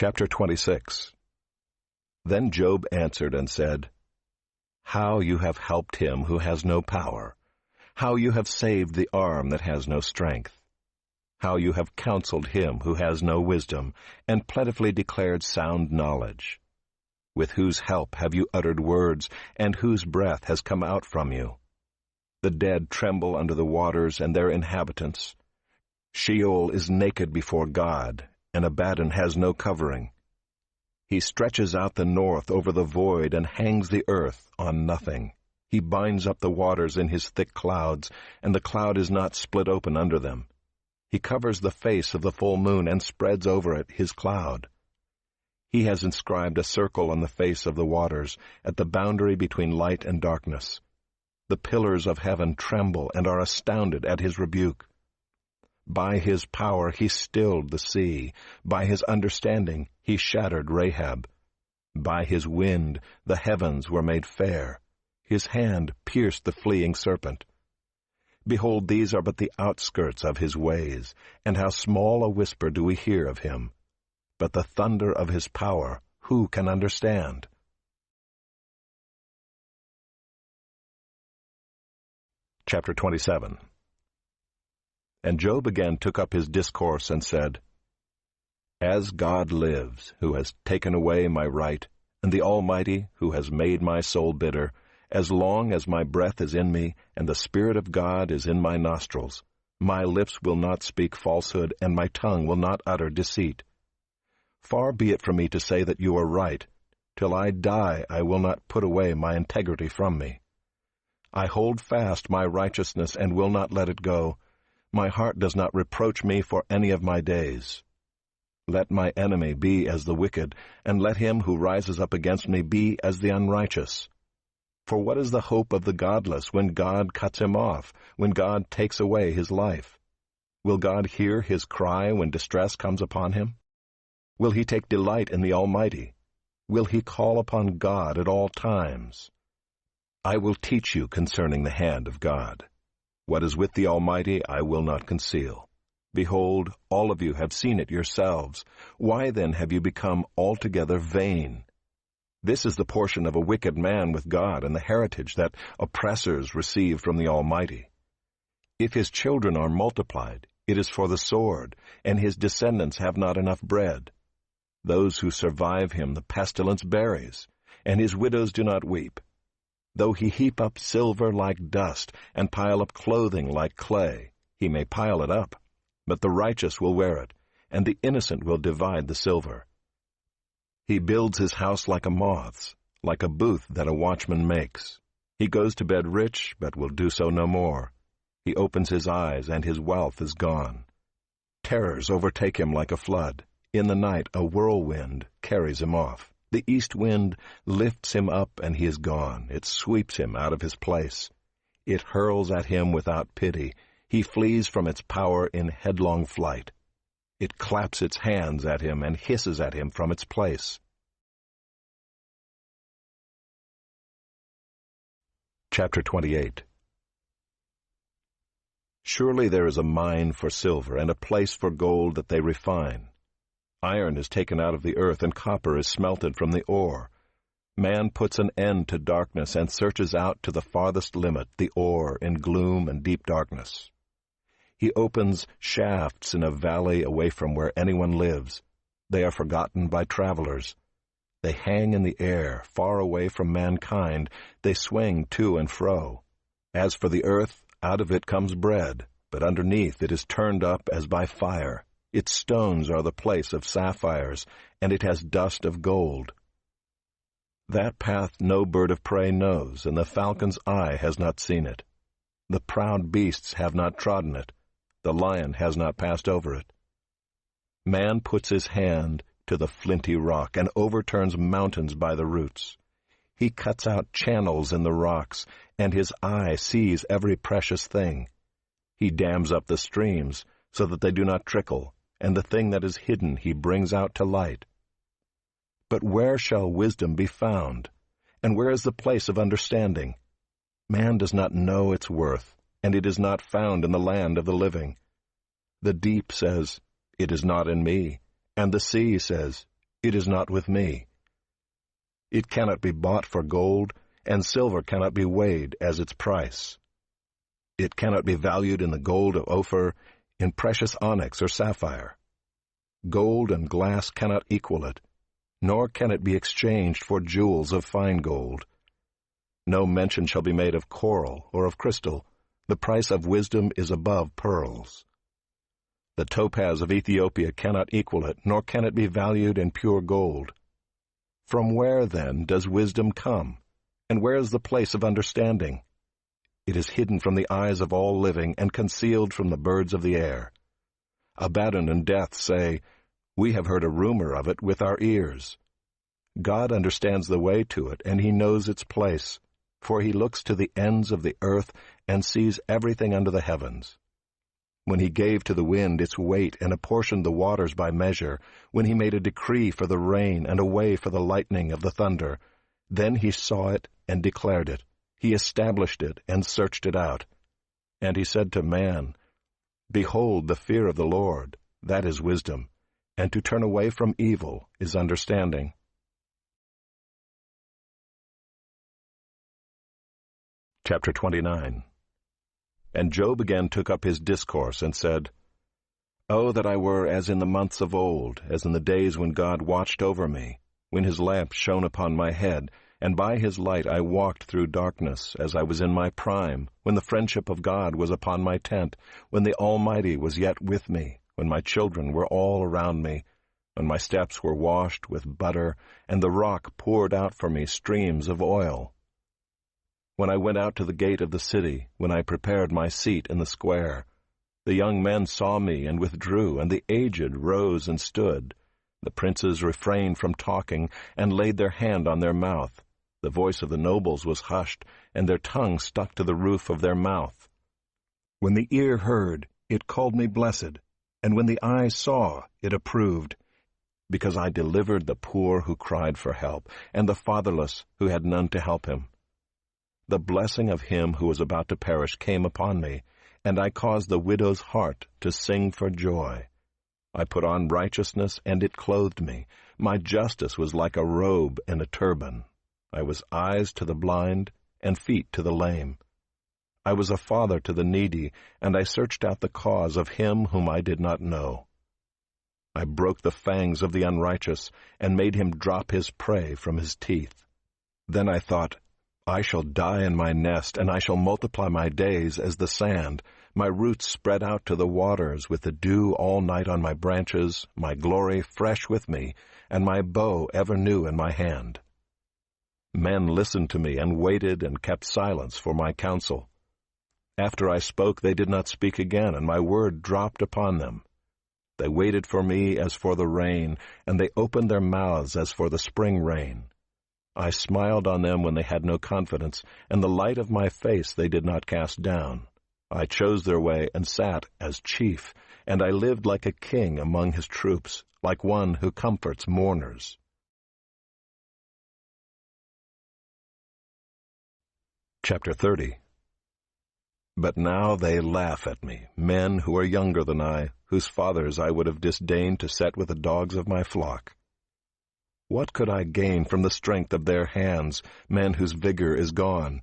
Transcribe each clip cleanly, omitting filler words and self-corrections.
Chapter 26. Then Job answered and said, How you have helped him who has no power! How you have saved the arm that has no strength! How you have counseled him who has no wisdom, and plentifully declared sound knowledge! With whose help have you uttered words, and whose breath has come out from you? The dead tremble under the waters and their inhabitants. Sheol is naked before God, and Abaddon has no covering. He stretches out the north over the void and hangs the earth on nothing. He binds up the waters in his thick clouds, and the cloud is not split open under them. He covers the face of the full moon and spreads over it his cloud. He has inscribed a circle on the face of the waters, at the boundary between light and darkness. The pillars of heaven tremble and are astounded at his rebuke. By his power he stilled the sea. By his understanding he shattered Rahab. By his wind the heavens were made fair. His hand pierced the fleeing serpent. Behold, these are but the outskirts of his ways, and how small a whisper do we hear of him. But the thunder of his power, who can understand? Chapter 27. And Job again took up his discourse and said, As God lives, who has taken away my right, and the Almighty, who has made my soul bitter, as long as my breath is in me, and the Spirit of God is in my nostrils, my lips will not speak falsehood, and my tongue will not utter deceit. Far be it from me to say that you are right. Till I die I will not put away my integrity from me. I hold fast my righteousness and will not let it go. My heart does not reproach me for any of my days. Let my enemy be as the wicked, and let him who rises up against me be as the unrighteous. For what is the hope of the godless when God cuts him off, when God takes away his life? Will God hear his cry when distress comes upon him? Will he take delight in the Almighty? Will he call upon God at all times? I will teach you concerning the hand of God. What is with the Almighty I will not conceal. Behold, all of you have seen it yourselves. Why then have you become altogether vain? This is the portion of a wicked man with God, and the heritage that oppressors receive from the Almighty. If his children are multiplied, it is for the sword, and his descendants have not enough bread. Those who survive him the pestilence buries, and his widows do not weep. Though he heap up silver like dust, and pile up clothing like clay, he may pile it up, but the righteous will wear it, and the innocent will divide the silver. He builds his house like a moth's, like a booth that a watchman makes. He goes to bed rich, but will do so no more. He opens his eyes, and his wealth is gone. Terrors overtake him like a flood. In the night a whirlwind carries him off. The east wind lifts him up, and he is gone. It sweeps him out of his place. It hurls at him without pity. He flees from its power in headlong flight. It claps its hands at him and hisses at him from its place. Chapter 28. Surely there is a mine for silver, and a place for gold that they refine. Iron is taken out of the earth, and copper is smelted from the ore. Man puts an end to darkness and searches out to the farthest limit the ore in gloom and deep darkness. He opens shafts in a valley away from where anyone lives. They are forgotten by travelers. They hang in the air, far away from mankind. They swing to and fro. As for the earth, out of it comes bread, but underneath it is turned up as by fire. Its stones are the place of sapphires, and it has dust of gold. That path no bird of prey knows, and the falcon's eye has not seen it. The proud beasts have not trodden it. The lion has not passed over it. Man puts his hand to the flinty rock and overturns mountains by the roots. He cuts out channels in the rocks, and his eye sees every precious thing. He dams up the streams so that they do not trickle, and the thing that is hidden he brings out to light. But where shall wisdom be found? And where is the place of understanding? Man does not know its worth, and it is not found in the land of the living. The deep says, "It is not in me," and the sea says, It is not with me. It cannot be bought for gold, and silver cannot be weighed as its price. It cannot be valued in the gold of Ophir, in precious onyx or sapphire. Gold and glass cannot equal it, nor can it be exchanged for jewels of fine gold. No mention shall be made of coral or of crystal. The price of wisdom is above pearls. The topaz of Ethiopia cannot equal it, nor can it be valued in pure gold. From where, then, does wisdom come? And where is the place of understanding? It is hidden from the eyes of all living and concealed from the birds of the air. Abaddon and Death say, "We have heard a rumor of it with our ears." God understands the way to it, and he knows its place, for he looks to the ends of the earth and sees everything under the heavens. When he gave to the wind its weight and apportioned the waters by measure, when he made a decree for the rain and a way for the lightning of the thunder, then he saw it and declared it. He established it and searched it out. And he said to man, "Behold, the fear of the Lord, that is wisdom, and to turn away from evil is understanding." Chapter 29. And Job again took up his discourse and said, "Oh, that I were as in the months of old, as in the days when God watched over me, when his lamp shone upon my head, and by his light I walked through darkness, as I was in my prime, when the friendship of God was upon my tent, when the Almighty was yet with me, when my children were all around me, when my steps were washed with butter, and the rock poured out for me streams of oil. When I went out to the gate of the city, when I prepared my seat in the square, the young men saw me and withdrew, and the aged rose and stood. The princes refrained from talking, and laid their hand on their mouth. The voice of the nobles was hushed, and their tongue stuck to the roof of their mouth. When the ear heard, it called me blessed, and when the eye saw, it approved, because I delivered the poor who cried for help, and the fatherless who had none to help him. The blessing of him who was about to perish came upon me, and I caused the widow's heart to sing for joy. I put on righteousness, and it clothed me. My justice was like a robe and a turban. I was eyes to the blind, and feet to the lame. I was a father to the needy, and I searched out the cause of him whom I did not know. I broke the fangs of the unrighteous, and made him drop his prey from his teeth. Then I thought, I shall die in my nest, and I shall multiply my days as the sand, my roots spread out to the waters, with the dew all night on my branches, my glory fresh with me, and my bow ever new in my hand. Men listened to me and waited and kept silence for my counsel. After I spoke, they did not speak again, and my word dropped upon them. They waited for me as for the rain, and they opened their mouths as for the spring rain. I smiled on them when they had no confidence, and the light of my face they did not cast down. I chose their way and sat as chief, and I lived like a king among his troops, like one who comforts mourners. Chapter 30. But now they laugh at me, men who are younger than I, whose fathers I would have disdained to set with the dogs of my flock. What could I gain from the strength of their hands, men whose vigor is gone?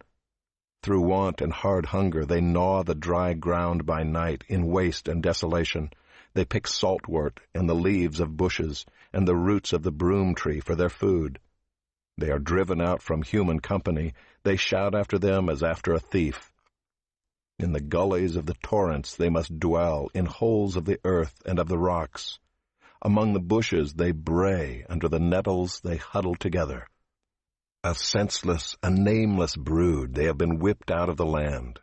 Through want and hard hunger they gnaw the dry ground by night in waste and desolation. They pick saltwort and the leaves of bushes and the roots of the broom tree for their food. They are driven out from human company. They shout after them as after a thief. In the gullies of the torrents they must dwell, in holes of the earth and of the rocks. Among the bushes they bray, under the nettles they huddle together. A senseless, a nameless brood, they have been whipped out of the land.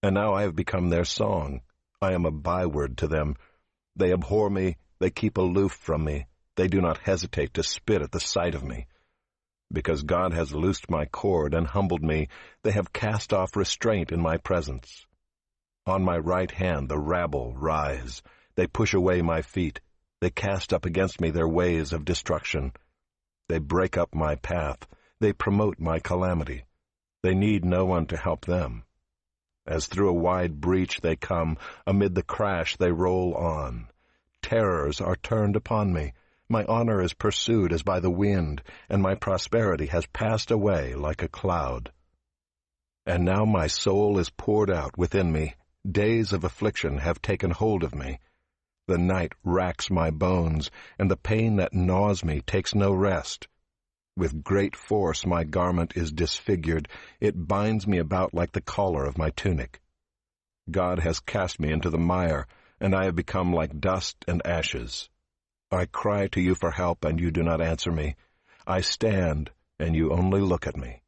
And now I have become their song. I am a byword to them. They abhor me, they keep aloof from me. They do not hesitate to spit at the sight of me. Because God has loosed my cord and humbled me, they have cast off restraint in my presence. On my right hand the rabble rise. They push away my feet. They cast up against me their ways of destruction. They break up my path. They promote my calamity. They need no one to help them. As through a wide breach they come, amid the crash they roll on. Terrors are turned upon me. My honor is pursued as by the wind, and my prosperity has passed away like a cloud. And now my soul is poured out within me. Days of affliction have taken hold of me. The night racks my bones, and the pain that gnaws me takes no rest. With great force my garment is disfigured. It binds me about like the collar of my tunic. God has cast me into the mire, and I have become like dust and ashes. I cry to you for help, and you do not answer me. I stand, and you only look at me.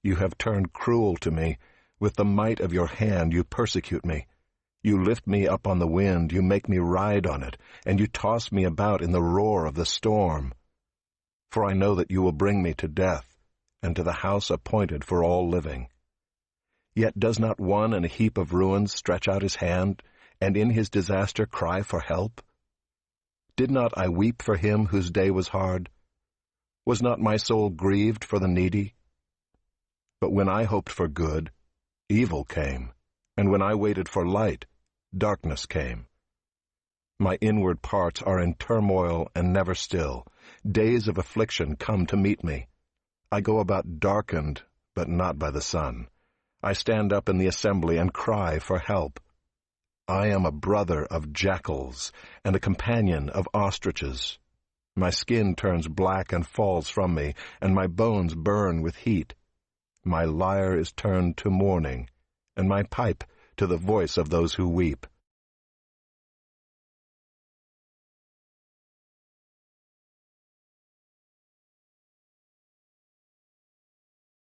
You have turned cruel to me. With the might of your hand you persecute me. You lift me up on the wind, you make me ride on it, and you toss me about in the roar of the storm. For I know that you will bring me to death, and to the house appointed for all living. Yet does not one in a heap of ruins stretch out his hand, and in his disaster cry for help? Did not I weep for him whose day was hard? Was not my soul grieved for the needy? But when I hoped for good, evil came, and when I waited for light, darkness came. My inward parts are in turmoil and never still. Days of affliction come to meet me. I go about darkened, but not by the sun. I stand up in the assembly and cry for help. I am a brother of jackals and a companion of ostriches. My skin turns black and falls from me, and my bones burn with heat. My lyre is turned to mourning, and my pipe to the voice of those who weep.